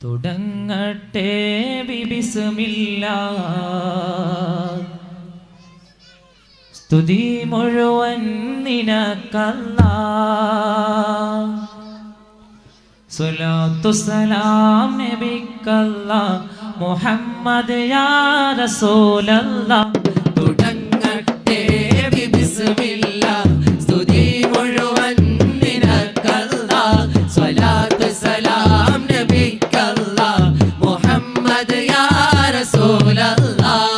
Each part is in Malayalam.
തുടങ്ങട്ടെ ബിസ്മില്ലാഹ് സ്തുതി മുഴുവൻ നിനക്കല്ലാഹ് സ്വലാത്തു സലാം നബിക്കല്ലാഹ് മുഹമ്മദ് യാ റസൂലല്ലാഹ് തുടങ്ങട്ടെ ബിസ്മില്ലാഹ് സ്തുതി മുഴുവൻ നിനക്കല്ലാഹ് സ്വലാത്തു സലാം നബിക്കല്ലാഹ് മുഹമ്മദ് യാ റസൂലല്ലാഹ്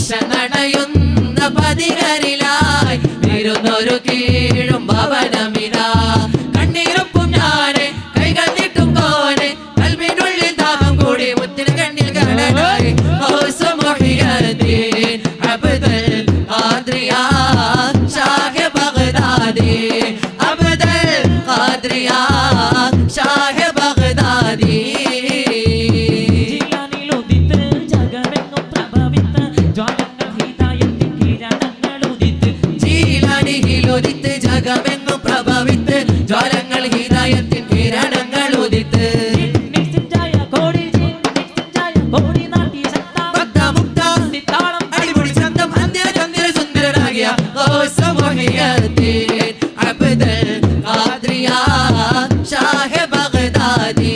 വിഷനടയുന്ന പതികരിലായി വരുന്നൊരു കീഴും ഭവനമിതാ കണ്ണീരൊപ്പും ഞാനെ കൈകൾ നീട്ടും കോനെ കൽവിനുള്ളിൽ ദാഹം കൂടി മുത്തിന് കണ്ണിൽ കടലായി അബ്ദുൽ ഖാദ്രിയാ ഷാഹ് ബഗ്ദാദി അബ്ദുൽ ഖാദ്രിയാ ഷാഹ് ബഗ്ദാദി ജഗമെങ്ങും പ്രഭവിത്ത് ജ്വാലങ്ങൾ ഹിദായത്തിൻ കിരണങ്ങൾ ഉദിത്ത് അടിപൊളി ചന്തം ചന്ദ്ര സുന്ദരനാകിയ അബ്ദുൽ ഖാദ്രിയാ ഷാഹ് ബഗ്ദാദി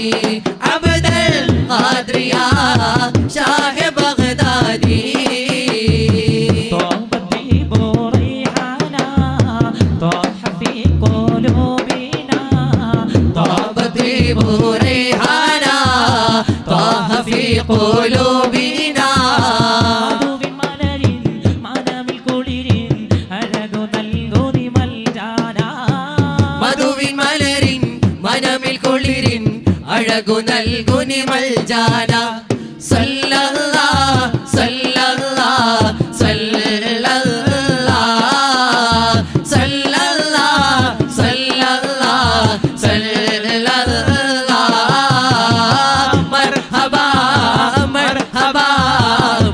അബ്ദുൽ ഖാദ്രിയാ ഷാഹ് ബഗ്ദാദി قلوبنا മധുവിൻ മലരിൻ മനമിൽ കുളിരിൻ അഴകു നൽകുനി മൽജാന സല്ലല്ലാഹ് സല്ലല്ലാഹ് സല്ലല്ലാഹ് സല്ലല്ലാഹ് സല്ലല്ലാഹ് സല്ലല്ലാഹ് മർഹബാ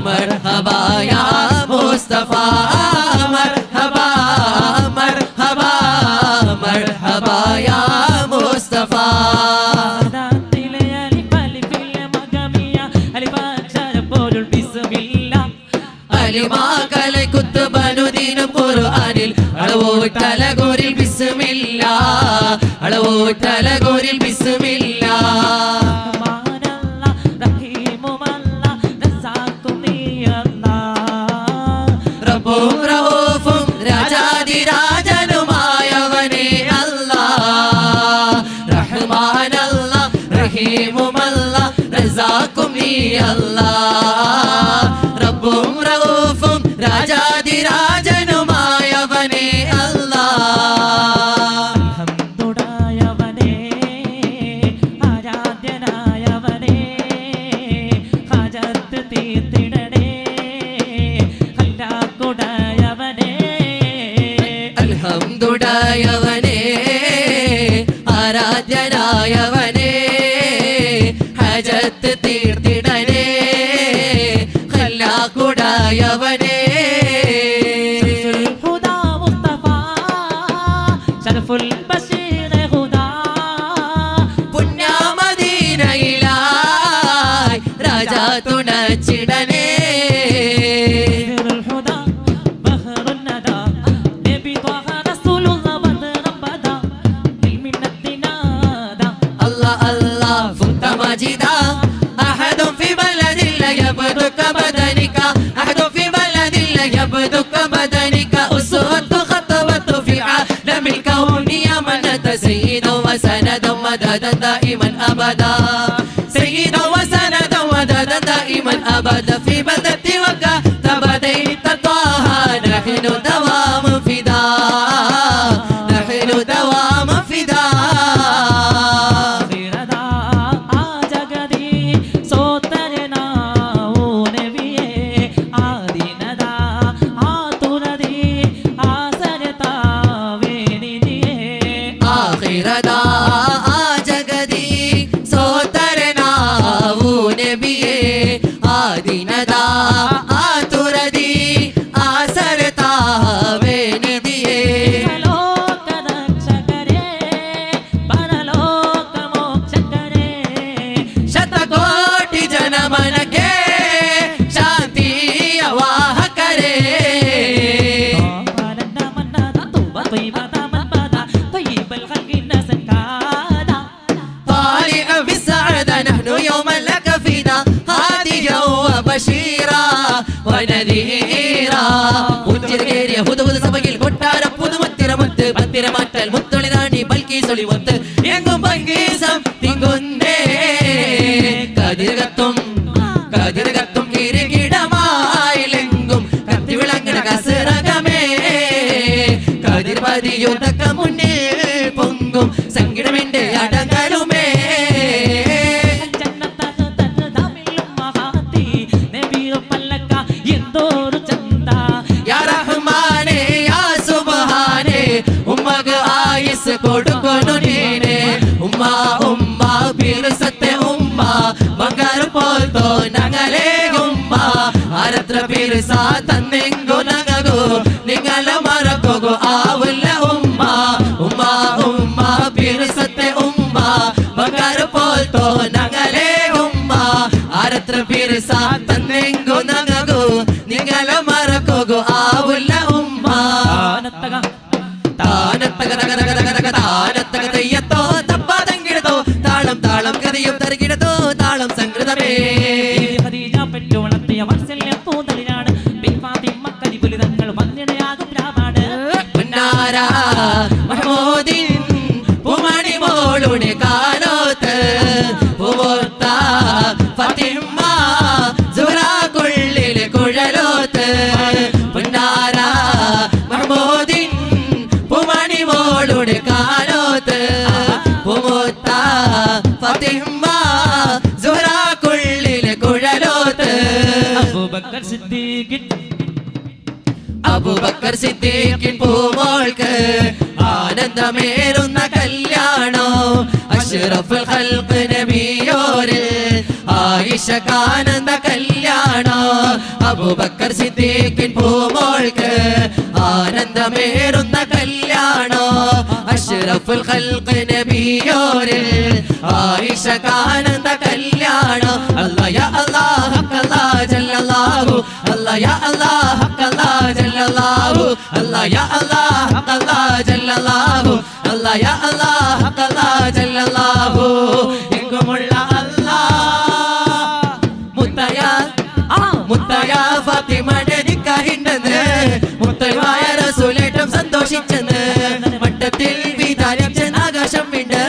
مرحبا يا مصطفى مرحبا مرحبا مرحبا يا مصطفى അലിമാകലെ കുത്തുബനുദീനും ഖുർആനിൽ അളവോട്ടലഗോരിൽ ബിസ്മില്ലാ അളവോട്ടലഗോരിൽ ബിസ്മില്ലാ രാജാതിരാജനുമായവനെ അല്ലാഹ് റഹ്മാനല്ലാഹ് റഹീമുമല്ലാഹ് റസാഖും നീ അല്ലാഹ് റബ്ബും റഊഫും രാജാതിരാജനുമായവനെ അല്ലാഹ് ഹംദുടായവനെ ആരാധ്യനായവനെ ഹാജത്ത് തീർത്തിടണേ ഹല്ലാക്കുടായവനെ ഹംദുടായവനെ ആരാധ്യനായവനെ ഹജത്ത് തീർത്തിടനെ ഖല്ലാഖുടായവനെ ഹുദാ മുസ്തഫ ശരഫുൽ ബശീർ ഹുദാ പുണ്യമദീനയിലായി രാജാ തുണച്ചിടനെ أحد في بلد لا يبدك بدنك أحد في بلد لا يبدك بدنك أسوة خطوة في عالم الكون يا من أنت سيدا وسندا مددا دائما أبدا سيدا وسندا مددا دائما أبدا في بلدتي وكتب بديت طه نحن دوام فداء طيبة من بدا طيب الخلق الناس كادا طالع في السعادة نحن يوما لك فينا هاديا وبشيرا ونذيرا മുത്തിരകേറിയ ഹുദുഹുദ സഭയിൽ കൊട്ടാരം പുതുമുത്തിര മുത്ത് പത്തിര മാറ്റൽ മുത്തൊളിതാണി ബൽക്കി സൊളി മുത്ത് എങ്ങും പങ്കീസം തിങ്ങുന്നേ കതിരകത്തും കിരീടമായിലെങ്കും കത്തി വിളങ്ങണ കസരകമേ കതിർപതിയുതക്ക മുന്നിൽ പൊങ്കും സങ്കിടമെന്റെ അടങ്ങലുമേ കൊടുക്കൊന്നു നീനെ ഉമ്മ ഉമ്മ പീർസത്തെ ഉമ്മ മംഗാരം പോൽത്തോ ഞങ്ങളെ ഉമ്മ അരത്ര പീർസ തന്നെങ്കു നങ്ങു നിങ്ങളെ മറക്കോകു ആവില്ല ഉമ്മ ഉമ്മ ഉമ്മ പീർസത്തെ ഉമ്മ മംഗാരം പോൽത്തോ ഞങ്ങളെ ഉമ്മ അരത്ര പീർസ തന്നെങ്കു നങ്ങു നിങ്ങളെ മറക്കോകു ആവില്ല ഉമ്മ താനത്തകതയ്യത്തോ തപ്പാതങ്കിടത്തോ താളം താളം കഥയും തരകിടത്തോ താളം സംഗൃതമേ ഖദീജ പെറ്റു വളർത്തിയ വാത്സല്യ പൂതലിനാണ് മക്കളിപുലി തങ്ങൾ വന്നിടയാകും രാമാണ് പുന്നാര മഹമൂദിൻ പൂമണി മോളുടെ കാലോത്ത് പൂവോത്ത ഫാത്തിമ സുഹ്റാക്കുള്ളിലെ കുഴലോത്ത് പുന്നാര മഹമൂദിൻ മോളുടെ കാലോത്ത് പൂമൂത്ത ഫാത്തിമ സുഹ്റാക്കുള്ളിലെ കുഴലോത്ത് അബൂബക്കർ സിദ്ദീഖിൻ പൂമോൾക്ക് ആനന്ദമേറുന്ന കല്യാണോ അഷ്റഫുൽ ഖൽഖ് നബിയോരിൽ ആയിഷക്കാനന്ദ കല്യാണോ അബൂബക്കർ സിദ്ദീഖിൻ പൂമോൾക്ക് ആനന്ദമേറുന്ന കല്യാണോ അഷ്റഫുൽ ഖൽഖ് നബിയോരിൽ ആയിഷക്കാനന്ദ കല്യാണോ അല്ലാഹ് യാ അല്ലാഹ് ഹഖല്ലാഹ് ജല്ലല്ലാഹു അല്ലാഹ് യാ അല്ലാഹ് ഹഖല്ലാഹ് ജല്ലല്ലാഹു അല്ലാഹ് യാ അല്ലാഹ് ഹഖല്ലാഹ് ജല്ലല്ലാഹു അല്ലാഹ് യാ അല്ലാഹ് ഹഖല്ലാഹ് ജല്ലല്ലാഹു എങ്കുമുള്ള മുത്തയ ഫാത്തിമയുടെ നിക്കാഹിണ്ടെന്ന് മുത്തയായ റസൂലേറ്റം സന്തോഷിച്ചെന്ന് വട്ടത്തിൽ വിധാനിച്ച ആകാശം വിണ്ട്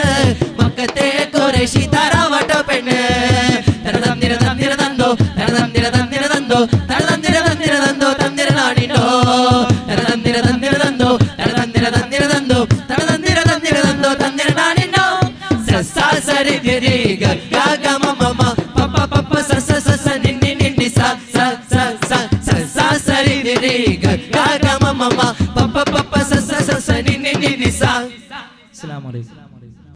മക്കത്തെ ഖുറൈശി തറവാട്ട പെണ്ണ് തനതന്തിരതന്തിരതന്തോ തനതന്തിരതന്തിരതന്തോ തനതന്തിരതന്തിരതന്തോ തന്തിരനാണിണ്ടോ തനതന്തിരതന്തിരതന്തോ തനതന്തിരതന്തിരതന്തോ തനതന്തിരതന്തിരതന്തോ തന്തിരനാണിണ്ടോ സരി ഗരി ഗഗമമമ പപ്പ പപ്പ സസ സസ നിന്നി നിന്നി സ സ സ സ സ സരി ഗരി ഗഗമമമ പപ്പ പപ്പ സസ സസ നിന്നി നിന്നി സ. അസ്സലാമു അലൈക്കും.